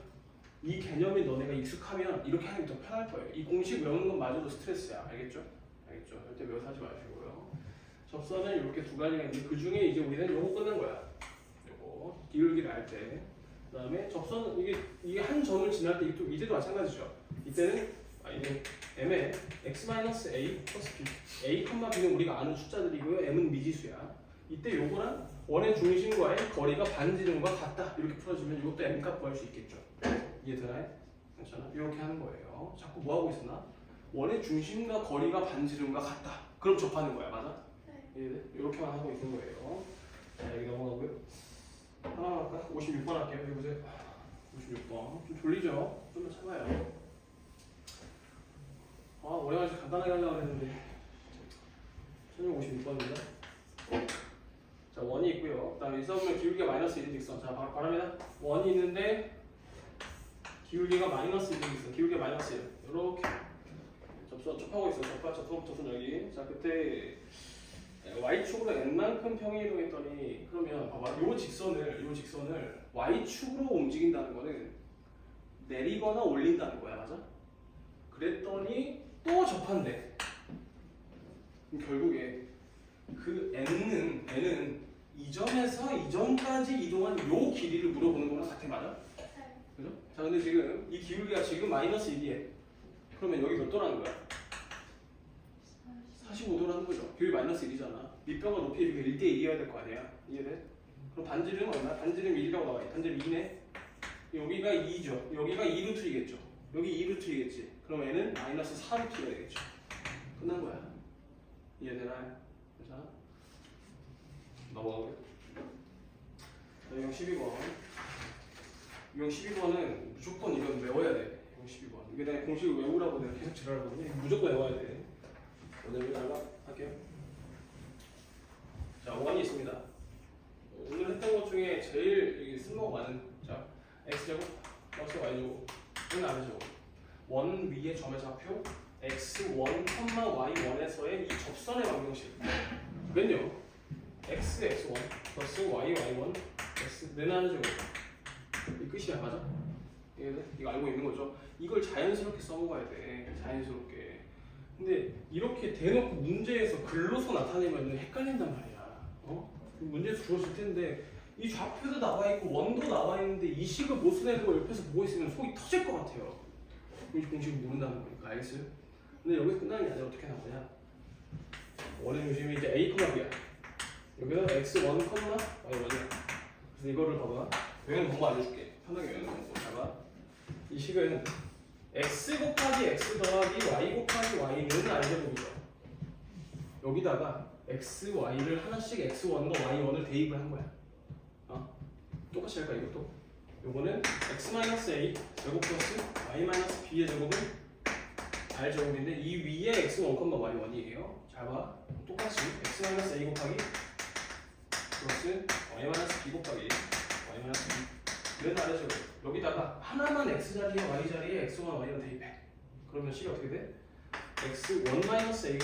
이 개념이 너네가 익숙하면 이렇게 하는 게 더 편할 거예요. 이 공식 외우는 건 마저도 스트레스야. 알겠죠? 알겠죠? 절대 외워서 하지 마시고요. 접선은 이렇게 두 가지가 있는데 그 중에 이제 우리는 요거 끝난 거야. 요거 기울기를 알 때. 그 다음에 접선 이게 한 점을 지날 때 이때도 마찬가지죠. 이때는 이제 m에 x-a 플러스 b a, b는 우리가 아는 숫자들이고요. m은 미지수야. 이때 요거랑 원의 중심과의 거리가 반지름과 같다 이렇게 풀어주면 이것도 m값 구할 수 있겠죠. 이해되나요? 괜찮아? 이렇게 하는 거예요. 자꾸 뭐 하고 있었나? 원의 중심과 거리가 반지름과 같다. 그럼 접하는 거야, 맞아? 네. 이해돼? 이렇게만 하고 있는 거예요. 자, 여기 넘어가고요. 하나 할까? 56번 할게요. 여기 보세요. 56번. 좀 졸리죠? 좀 더 참아요. 오래가지고 간단하게 하려고 했는데. 56번입니다. 자, 원이 있고요. 그 다음에 있어보면 기울기가 마이너스 1인 직선. 자, 바랍니다. 원이 있는데 기울기가 마이너스 1인 직선. 기울기가 마이너스 1. 이렇게 접하고 있어. 접선 여기. 자, 그때 y축으로 n만큼 평행이동했더니 그러면 봐봐. 요 직선을 y축으로 움직인다는 거는 내리거나 올린다는 거야. 맞아? 그랬더니 또 접한대. 그럼 결국에 그 n은 이 점에서 이 점까지 이동한 요 길이를 물어보는 거랑 같아. 맞아? 그죠? 자, 근데 지금 이 기울기가 지금 마이너스 1이에 그러면 여기 몇 도라는 거야? 45도라는 거죠. 기울기 마이너스 1이잖아. 밑변과 높이 이렇게 1대1이어야 될 거 아니야. 이해돼? 그럼 반지름은 얼마? 반지름 1이라고 나와 있어. 반지름 2네. 여기가 2죠. 여기가 2루트이겠죠. 여기 2루트이겠지. 그럼 얘는 마이너스 4루트가 되겠죠. 끝난 거야. 이해되나요? 괜찮아? 넘어가고요. 자, 유형 12번. 유형 12번은 무조건 이건 외워야 돼. 유형 12번. 이게 내가 공식을 외우라고 내가 계속 지랄하거든요. 무조건 외워야 돼. 오늘 할게요. 자, 원이 있습니다. 오늘 했던 것 중에 제일 쓸모가 많은 자, x제곱 플러스 y제곱 이건 아니죠. 원 위의 점의 좌표 x1, y1에서의 이 접선의 방정식 그건요 x, x1 플러스 y, y1 x 내는 하나죠. 이 끝이야. 맞아? 이거 알고 있는 거죠? 이걸 자연스럽게 써먹어야 돼. 자연스럽게. 근데 이렇게 대놓고 문제에서 글로서 나타내면 헷갈린단 말이야. 문제에서 주어질 텐데 이 좌표도 나와 있고 원도 나와 있는데 이 식을 못 쓰는 거 옆에서 보고 있으면 속이 터질 것 같아요. 이 공식을 모른다는 거니까. 알겠어요? 근데 여기서 끝나는 게 아니라 어떻게 나오냐? 원의 중심이 이제 a, b야. 여기서 x1, y1이야. 그래서 이거를 봐봐. 외우는 방법 알려줄게. 편하게 외우는 방법. 봐봐. 이 식은 x 곱하기 x 더하기 y 곱하기 y는 알제곱이죠. 여기다가 x, y를 하나씩 x1과 y1을 대입을 한 거야. 똑같이 할까 이것도? 요거는 x-a 제곱 플러스 y-b의 제곱은 r 제곱인데 이 위에 x1, y1이에요. 잘 봐. 똑같이 x-a 곱하기 플러스 y-b 곱하기 y-b 이런 r 제곱. 여기다가 하나만 x 자리에 y 자리에 x1, y1 대입해. 그러면 식이 어떻게 돼? x1-a 곱하기 x-a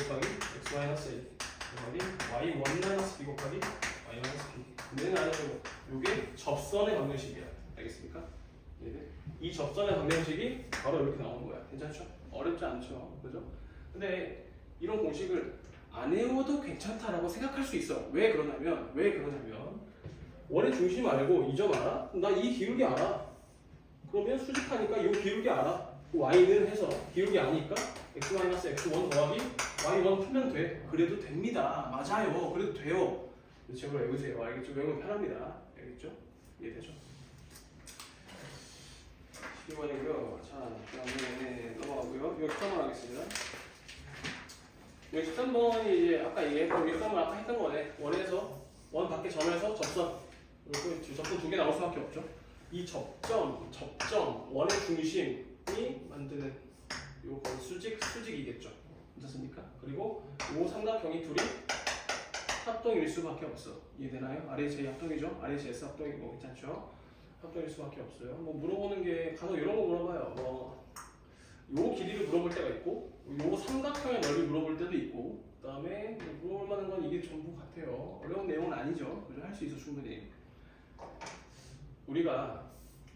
곱하기 y1-b 곱하기 y-b. 얘는 r 제곱. 이게 접선의 방정식이야. 알겠습니까? 이 접선의 방정식이 바로 이렇게 나오는 거야. 괜찮죠? 어렵지 않죠? 그죠? 근데 이런 공식을 안 외워도 괜찮다라고 생각할 수 있어. 왜 그러냐면 원의 중심 알고 이 점 알아? 나 이 기울기 알아. 그러면 수직하니까 이 기울기 알아. y는 해서 기울기 아니까 x-x1 더하기 y1 풀면 돼. 그래도 됩니다. 맞아요. 그래도 돼요. 제발 외우세요. 알겠죠? 외우면 편합니다. 알겠죠? 이해되죠? 12번이고요. 자, 그 다음에 넘어가고요. 13번 하겠습니다. 13번이 이제 아까 얘기했던 13번 아까 했던 거네. 원에서 원 밖에 점에서 접선. 이렇게 접선 두 개 나올 수밖에 없죠. 이 접점, 원의 중심이 만드는 요거 수직이겠죠. 괜찮습니까? 그리고 이 삼각형이 둘이 합동일 수밖에 없어. 이해되나요? RHA 합동이죠? RHS 합동이고 괜찮죠? 합동일 수밖에 없어요. 뭐 물어보는 게 간혹 이런 거 물어봐요. 요 길이를 물어볼 때가 있고, 요 삼각형의 넓이 물어볼 때도 있고, 그다음에 물어볼 만한 건 이게 전부 같아요. 어려운 내용은 아니죠. 그죠? 할 수 있어 충분히. 우리가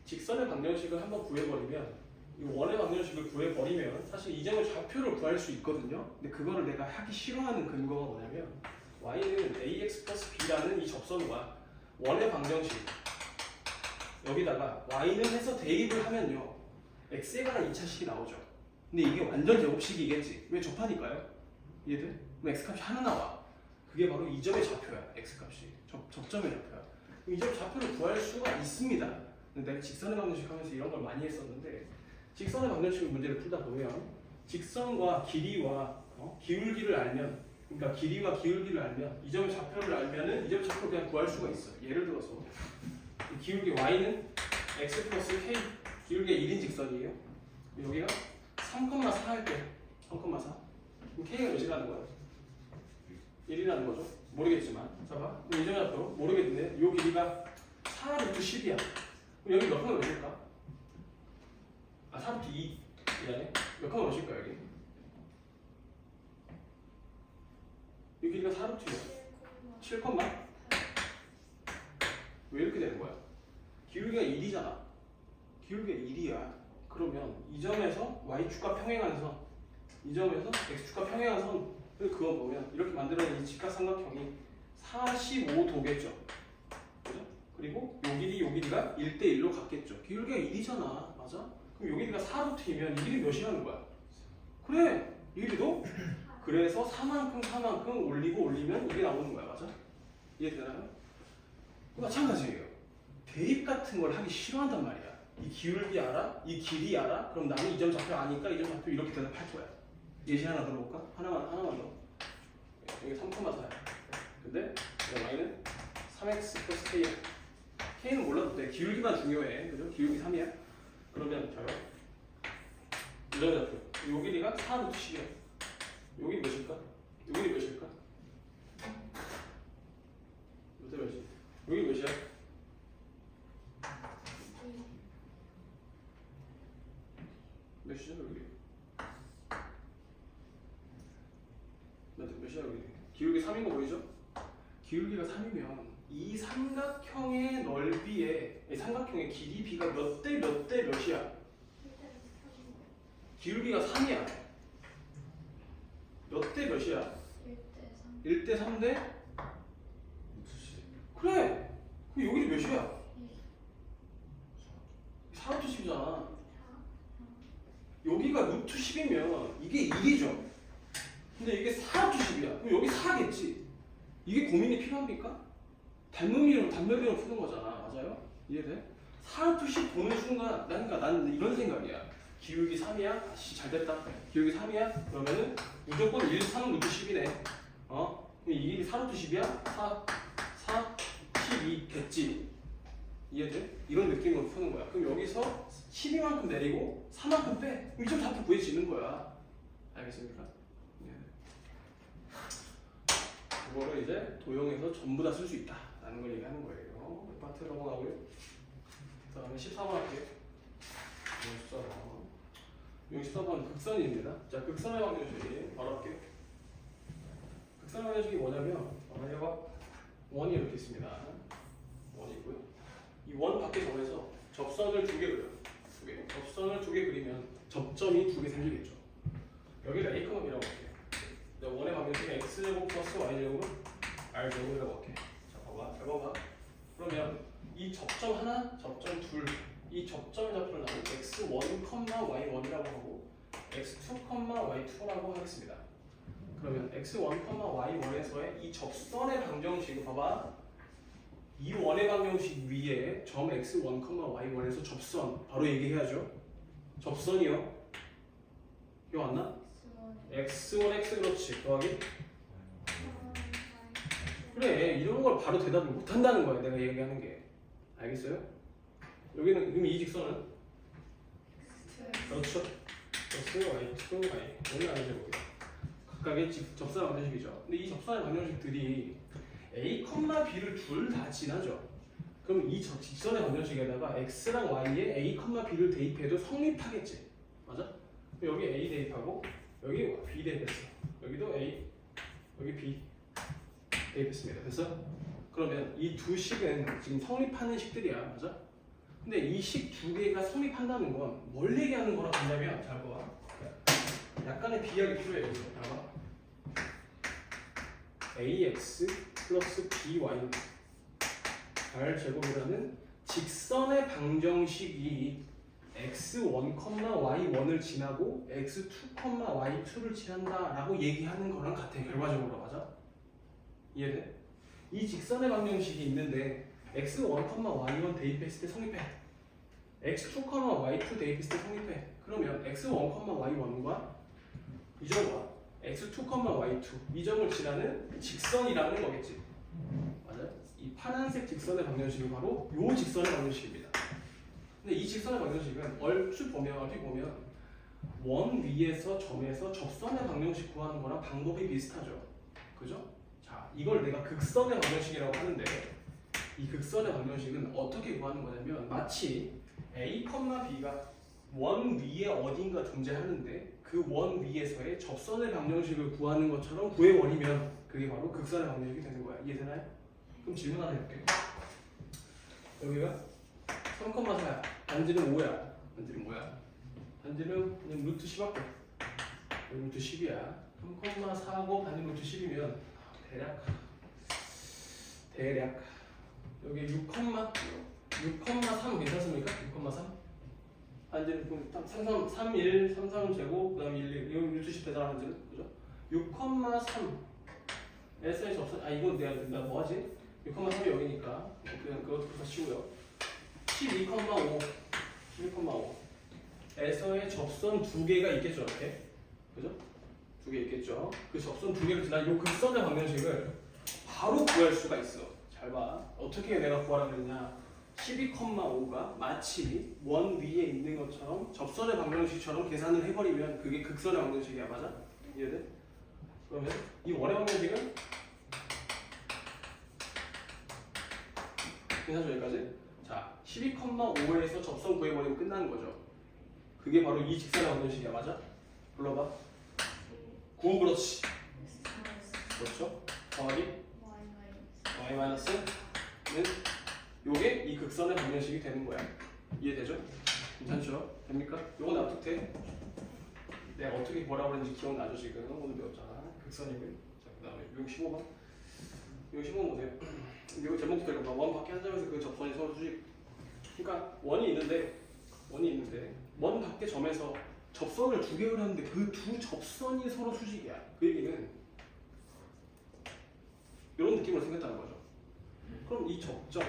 직선의 방정식을 한번 구해버리면, 이 원의 방정식을 구해버리면 사실 이 점의 좌표를 구할 수 있거든요. 근데 그거를 내가 하기 싫어하는 근거가 뭐냐면 y는 ax 플러스 b라는 이 접선과 원의 방정식 여기다가 y는 해서 대입을 하면요 x에 관한 2차식이 나오죠. 근데 이게 완전 제곱식이겠지. 왜 접하니까요? 이해돼? 그럼 x값이 하나 나와. 그게 바로 이 점의 좌표야. x값이 접점의 좌표야. 이 점 좌표를 구할 수가 있습니다. 근데 내가 직선의 방정식 하면서 이런 걸 많이 했었는데 직선의 방정식 문제를 풀다 보면 직선과 길이와 기울기를 알면, 그러니까 길이와 기울기를 알면 이 점의 좌표를 알면은 이 점의 좌표를 그냥 구할 수가 있어. 예를 들어서 이 기울기 y는 x 플러스 k, 기울기가 1인 직선이에요. 여기가 3,4 할게. 3,4. 그럼 k가 몇이라는 거야? 1이라는 거죠. 모르겠지만. 봐봐. 이 점의 좌표 모르겠는데 이 길이가 4 루트 10이야. 그럼 여기 몇 칸을 몇일까? 4 루트 2. 미안해. 몇 칸을 몇일까 여기? 이 길이가 4 루트야. 7, 왜 이렇게 되는 거야? 기울기가 1이잖아. 기울기가 1이야. 그러면 이 점에서 y축과 평행한 선, 이 점에서 x축과 평행한 선을 그어보면 이렇게 만들어낸 이 직각삼각형이 45도겠죠. 그죠? 그리고 요 길이가 1대1로 같겠죠. 기울기가 1이잖아. 맞아? 그럼 요 길이가 4루트이면 이 길이 몇이라는 거야? 그래! 이 길이도? 그래서 4만큼 올리면 이게 나오는 거야. 맞아? 이해되나요? 마찬가지예요. 대입 같은 걸 하기 싫어한단 말이야. 이 기울기 알아? 이 길이 알아? 그럼 나는 이 점 좌표 아니까 이 점 좌표 이렇게 대답할 거야. 예시 하나 더 볼까? 하나만 더. 여기 3,4야. 근데 y는 3x 플러스 k야. k는 몰라도 돼. 기울기만 중요해. 그죠? 기울기 3이야. 그러면 저요. 이 점 좌표. 요 길이가 4 루트 10이야. 여기 몇일까? 여기 몇일까? 몇이지? 여기 몇이야? 몇이죠 여기? 몇이야 여기? 기울기 3인 거 보이죠? 기울기가 3이면 이 삼각형의 넓이에, 이 삼각형의 길이 b가 몇 대 몇이야? 기울기가 3이야. 몇 대 몇이야? 1대 3대? 그래! 그럼 여기 몇이야? 4루트 10이잖아. 여기가 루트 10이면 이게 1이죠. 근데 이게 4루트 10이야. 그럼 여기 4겠지? 이게 고민이 필요합니까? 단면이로 푸는 거잖아. 맞아요? 이해돼? 4루트 10 보는 순간 난 이런 생각이야. 기울기 3이야? 잘 됐다. 기울기 3이야? 그러면은 무조건 1, 3 루트 10이네. 그럼 이게 4루트 10이야? 4, 12겠지. 이해돼? 이런 느낌으로 푸는 거야. 그럼 여기서 12만큼 내리고 4만큼 빼. 그럼 이 점 좌표 구해지는 거야. 알겠습니까? 네. 그거를 이제 도형에서 전부 다 쓸 수 있다 라는 걸 얘기하는 거예요. 파트 넘어가고요. 그 다음에 14번 할게요. 14번 극선입니다. 자, 극선의 방정식이 바로 할게요. 극선의 방정식이 뭐냐면 원이 이렇게 있습니다. 원이고요. 이 원 밖에 점에서 접선을 2개 그려요. 접선을 2개 그리면 접점이 2개 생기겠죠. 여기를 A, B라고 할게요. 원의 방정식은 X제곱 플러스 Y제곱은 R제곱이라고 할게요. 자, 봐봐. 잘 봐봐. 그러면 이 접점 하나, 접점 둘, 이 접점의 좌표를 나는 X1, Y1이라고 하고 X2, Y2라고 하겠습니다. 그러면 X1, Y1에서의 이 접선의 방정식을 봐봐. 이 원의 방정식 위에 점 X1, Y1에서 접선 바로 얘기해야죠. 접선이요. 이거 왔나? X1, X 그렇지. 더하기? 그래. 이런 걸 바로 대답을 못한다는 거야. 내가 얘기하는 게. 알겠어요? 여기는 그럼 이 직선은? 그렇죠. X, Y, 2, Y. 오늘 알죠? 각각의 접선의 방정식이죠. 근데 이 접선의 방정식들이 a, b를 둘 다 지나죠. 그럼 이 직선의 방정식에다가 x랑 y에 a, b를 대입해도 성립하겠지. 맞아? 여기 a 대입하고 여기 b 대입했어. 여기도 a, 여기 b 대입했습니다. 됐어? 그러면 이 두 식은 지금 성립하는 식들이야. 맞아? 근데 이 식 두 개가 성립한다는 건 뭘 얘기하는 거라 본다면 잘 봐. 약간의 비약이 필요해요. 여기서. 잘 봐. ax 플러스 by 발 제곱이라는 직선의 방정식이 x1, y1을 지나고 x2, y2를 지난다라고 얘기하는 거랑 같아. 결과적으로. 맞아? 이해돼? 이 직선의 방정식이 있는데 x1, y1 대입했을 때 성립해. x2, y2 대입했을 때 성립해. 그러면 x1, y1과 이 점과 x2, y2 이 점을 지나는 직선이라는 거겠지. 맞아요? 이 파란색 직선의 방정식이 바로 요 직선의 방정식입니다. 근데 이 직선의 방정식은 얼핏 보면 원 위에서 점에서 접선의 방정식 구하는 거랑 방법이 비슷하죠. 그죠? 자, 이걸 내가 극선의 방정식이라고 하는데 이 극선의 방정식은 어떻게 구하는 거냐면 마치 a, b가 원 위에 어딘가 존재하는데 그 원 위에서의 접선의 방정식을 구하는 것처럼 구해버리면 그게 바로 극선의 방정식이 되는 거야. 이해되나요? 그럼 질문 하나 해볼게. 여기가 3,4야. 반지름 5야. 반지름 뭐야? 반지름 그냥 루트 10할게. 여기 루트 10이야. 3,4고 반지름 루트 10이면 대략 여기 6,3 괜찮습니까? 6,3? 반지름 3,1, 3,3 제곱 그 다음에 1, 2 이건 루트 10 되잖아. 반지름 그죠? 6,3 SI 접선 이건 내가 뭐하지? 6,3이 여기니까 그냥 그것도 치고요. 12,5 에서의 접선 두 개가 있겠죠. 이렇게 그죠? 두 개 있겠죠. 그 접선 두 개를 지나 이 극선의 방정식을 바로 구할 수가 있어. 잘 봐. 어떻게 내가 구하라고 그랬냐? 12,5가 마치 원 위에 있는 것처럼 접선의 방정식처럼 계산을 해버리면 그게 극선의 방정식이야. 맞아? 이해돼? 그러면 이 원의 방정식은 괜찮죠? 여기까지? 자, 12,5에서 접선 구해버리면 끝나는 거죠. 그게 바로 이 직선의 방정식이야. 맞아? 불러봐. 9 그렇지. 그렇죠? 더하기 y-는 요게 이 극선의 방정식이 되는 거야. 이해되죠? 괜찮죠? 됩니까? 요거 납득돼? 내가 어떻게 뭐라고 했는지 기억나죠? 지금 오늘 배웠잖아. 극선이고요. 자, 그 다음에 65번 65번 보세요. 이거 제목부터 읽어봐. 원 밖에 한 점에서 그 접선이 서로 수직. 그러니까 원이 있는데 원 밖에 점에서 접선을 두 개 그렸는데 그 두 접선이 서로 수직이야. 그 얘기는 이런 느낌으로 생겼다는 거죠. 그럼 이 접점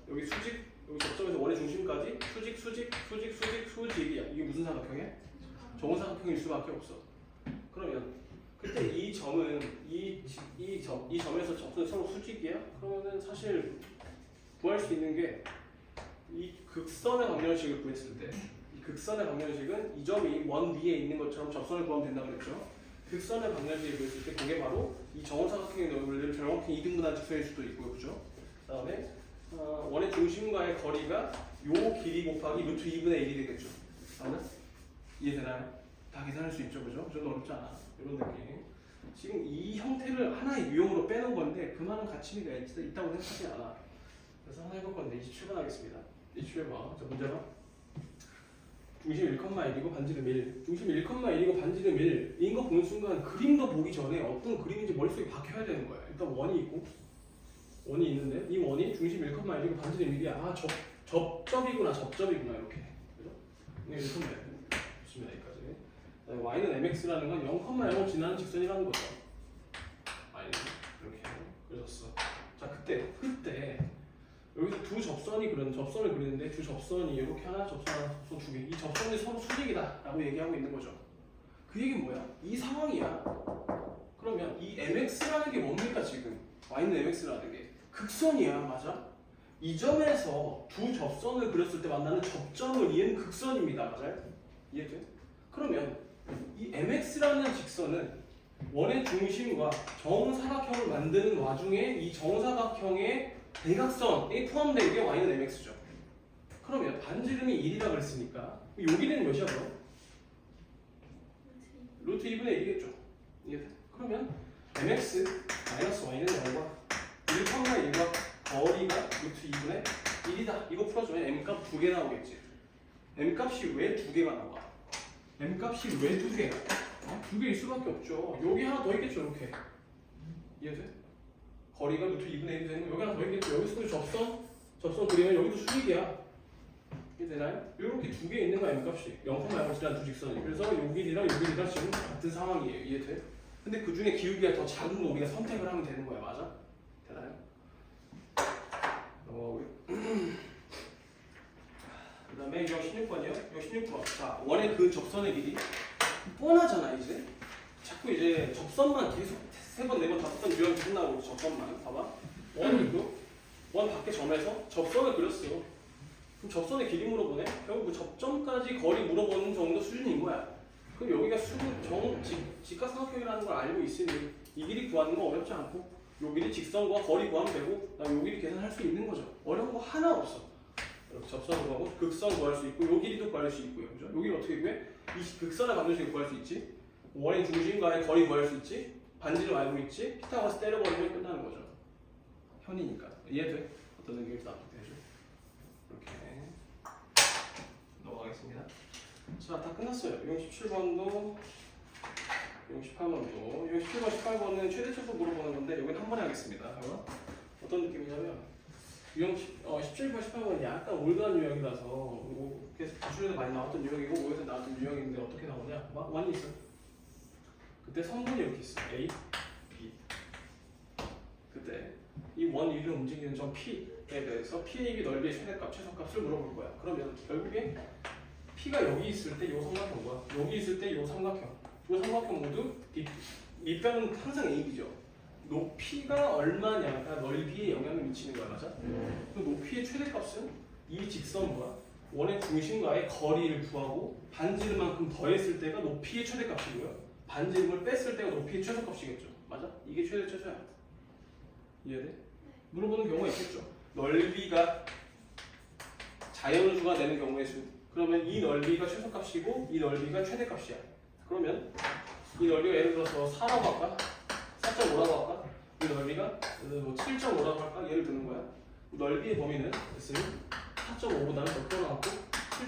여기 수직 여기 접점에서 원의 중심까지 수직이야. 이게 무슨 삼각형이야? 정사각형일 수밖에 없어. 그러면 그때 이 점은 이 점에서 접선이 서로 수직이야? 그러면은 사실 구할 수 있는 게 이 극선의 방정식을 구했을 때 이 극선의 방정식은 이 점이 원 위에 있는 것처럼 접선을 구하면 된다고 그랬죠. 극선의 방정식을 구했을 때 그게 바로 이 정사각형의 넓이를 정확히 2등분한 직선일 수도 있고요. 그죠? 그 다음에 원의 중심과의 거리가 요 길이 곱하기 루트 2분의 1이 되겠죠. 맞나? 이해되나요? 다 계산할 수 있죠. 그죠? 좀 어렵지 않아. 이런 느낌. 지금 이 형태를 하나의 유형으로 빼놓은 건데 그만한 가치가 있다고 생각하지 않아. 그래서 하나 해볼 건데 27번 하겠습니다. 27번. 자, 문제 봐. 중심 1,1이고 반지름 1. 중심 1,1이고 반지름 1인 거 보는 순간 그림도 보기 전에 어떤 그림인지 머릿속에 박혀야 되는 거야. 일단 원이 있고 원이 있는데 이 원이 중심 1,1이고 반지름 1이야. 접점이구나 이렇게. 그죠? 이게 1,1. 좋습니다. 여기까지. y는 mx라는 건 0,0을 지나는 직선이라는 거죠. y는 이렇게 그려졌어. 자, 그때 여기서 두 접선을 그리는데 두 접선이 이렇게 하나 접선 두 개. 이 접선이 서로 수직이다라고 얘기하고 있는 거죠. 그 얘기는 뭐야? 이 상황이야. 그러면 이 mx라는 게 뭡니까 지금? y는 mx라는 게 극선이야. 맞아? 이 점에서 두 접선을 그렸을 때 만나는 접점을 이은 극선입니다. 맞아요? 이해돼? 그러면 이 mx라는 직선은 원의 중심과 정사각형을 만드는 와중에 이 정사각형의 대각선에 포함된 게 y는 mx죠. 그러면 반지름이 1이라 그랬으니까 여기는 몇이야 그럼? 루트 2분의 1이겠죠. 이해돼? 그러면 mx 마이너스 y는 0과 1,1과 거리가 루트 2분의 1이다. 이거 풀어주면 m값 2개 나오겠지. m값이 왜 2개가 나와? m값이 왜 2개? 2개일 수밖에 없죠. 여기 하나 더 있겠죠. 이렇게. 이해돼? 거리가 루트 2분의 1이 되는 거 여기 하나 더 있겠죠. 여기서도 접선 그리면 여기도 수직이야. 이해되나요? 이렇게 2개 있는 거야 m값이. 0,0이라는 두 직선이. 그래서 요 길이랑 요 길이가 지금 같은 상황이에요. 이해돼? 근데 그 중에 기울기가 더 작은 거 우리가 선택을 하면 되는 거야. 맞아? 되나요? 그 다음에 이거 16번이요. 이거 16번. 자, 원의 그 접선의 길이 뻔하잖아 이제. 자꾸 이제 접선만 계속 3번, 4번, 5번 유형 계속 나오고 접선만. 봐봐. 원 밖에 점에서 접선을 그렸어. 그럼 접선의 길이 물어보네? 결국 그 접점까지 거리 물어보는 정도 수준인 거야. 그럼 여기가 직각삼각형이라는 걸 알고 있으니 이 길이 구하는 거 어렵지 않고 요 길이 직선과 거리 구하면 되고 요 길이 계산할 수 있는 거죠. 어려운 거 하나 없어. 이렇게 접선 구하고 극선 구할 수 있고 요 길이도 구할 수 있고요. 그죠? 요 길이 어떻게 구해? 이 극선을 반드시 구할 수 있지. 원의 중심과의 거리 구할 수 있지. 반지름 알고 있지. 피타고라스 때려버리면 끝나는 거죠. 현이니까. 이해돼? 어떤 느낌인지 납득되죠? 이렇게 넘어가겠습니다. 자, 다 끝났어요. 유형 17번도, 유형 18번도. 유형 17번, 18번은 최대 최소 물어보는 건데 여기는 한 번에 하겠습니다. 어떤 느낌이냐면 유형 17번, 18번은 약간 올드한 유형이라서 계속 기출에서 많이 나왔던 유형이고 5에서 나왔던 유형인데 어떻게 나오냐? 원이 있어. 그때 성분이 이렇게 있어. A, B. 그때 이 원 위를 움직이는 점 P에 대해서 PAB 넓이의 최대값, 최소값을 물어볼 거야. 그러면 결국에 P가 여기 있을 때 이 삼각형과 여기 있을 때 이 삼각형, 이 삼각형 모두 밑변은 항상 AB죠. 높이가 얼마냐가 넓이에 영향을 미치는 거야, 맞아? 그 높이의 최대값은 이 직선과 원의 중심과의 거리를 구하고 반지름만큼 더했을 때가 높이의 최대값이고요. 반지름을 뺐을 때가 높이의 최소값이겠죠, 맞아? 이게 최대 최소야. 이해돼? 물어보는 경우가 있겠죠. 넓이가 자연수가 되는 경우의 수. 그러면 이 넓이가 최소값이고 이 넓이가 최대값이야. 그러면 이 넓이가 예를 들어서 4라고 할까? 4.5라고 할까? 이 넓이가 7.5라고 할까? 예를 드는 거야. 넓이의 범위는 됐으니 4.5보다는 더 커나갔고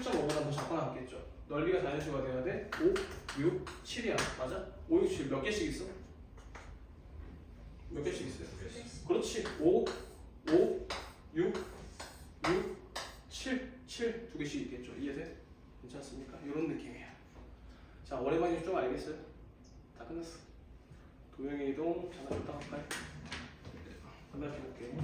7.5보다는 더 작거나 같겠죠. 넓이가 자연수가 돼야 돼. 5, 6, 7이야. 맞아? 5, 6, 7 몇 개씩 있어? 몇 개씩 있어요? 그렇지. 5, 6, 7 두 개씩 있겠죠. 이해돼? 괜찮습니까? 이런 느낌이야. 자, 원의 방식 좀 알겠어요? 다 끝났어. 도형의 이동 잠깐 좀 할까요? 한번 해볼게요.